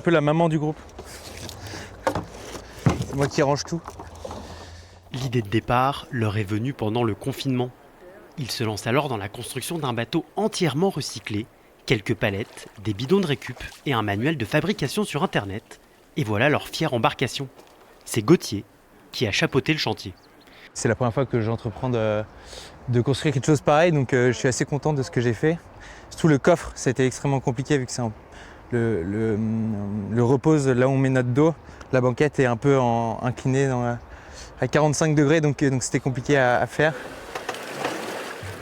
Un peu la maman du groupe. C'est moi qui range tout. L'idée de départ leur est venue pendant le confinement. Ils se lancent alors dans la construction d'un bateau entièrement recyclé, quelques palettes, des bidons de récup et un manuel de fabrication sur internet. Et voilà leur fière embarcation. C'est Gauthier qui a chapeauté le chantier. C'est la première fois que j'entreprends de construire quelque chose pareil, donc je suis assez content de ce que j'ai fait. Surtout le coffre, c'était extrêmement compliqué vu que c'est le repose là où on met notre dos. La banquette est un peu inclinée à 45 degrés, donc c'était compliqué à faire.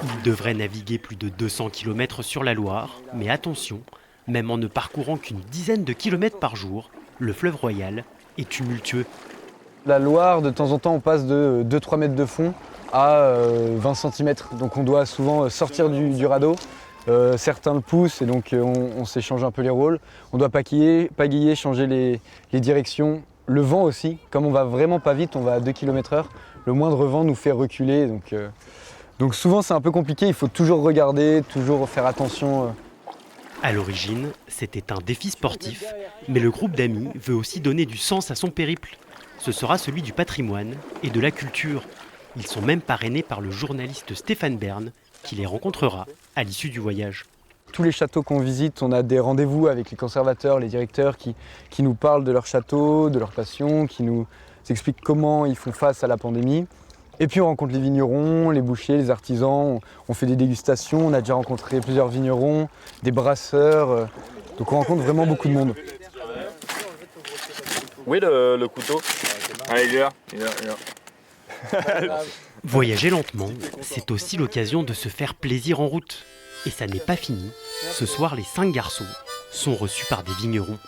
Ils devraient naviguer plus de 200 km sur la Loire, mais attention, même en ne parcourant qu'une dizaine de kilomètres par jour, le fleuve Royal est tumultueux. La Loire, de temps en temps, on passe de 2-3 mètres de fond à 20 cm. Donc on doit souvent sortir du radeau. Certains le poussent et donc on s'échange un peu les rôles. On doit pagayer, changer les directions. Le vent aussi, comme on va vraiment pas vite, on va à 2 km/h, le moindre vent nous fait reculer. Donc souvent c'est un peu compliqué, il faut toujours regarder, toujours faire attention. À l'origine, c'était un défi sportif, mais le groupe d'amis veut aussi donner du sens à son périple. Ce sera celui du patrimoine et de la culture. Ils sont même parrainés par le journaliste Stéphane Bern, qui les rencontrera à l'issue du voyage. Tous les châteaux qu'on visite, on a des rendez-vous avec les conservateurs, les directeurs qui nous parlent de leur château, de leur passion, qui nous expliquent comment ils font face à la pandémie. Et puis on rencontre les vignerons, les bouchers, les artisans, on fait des dégustations, on a déjà rencontré plusieurs vignerons, des brasseurs, donc on rencontre vraiment beaucoup de monde. Oui, le couteau. Allez, il est là. Voyager lentement, c'est aussi l'occasion de se faire plaisir en route. Et ça n'est pas fini. Ce soir, les 5 garçons sont reçus par des vignerons.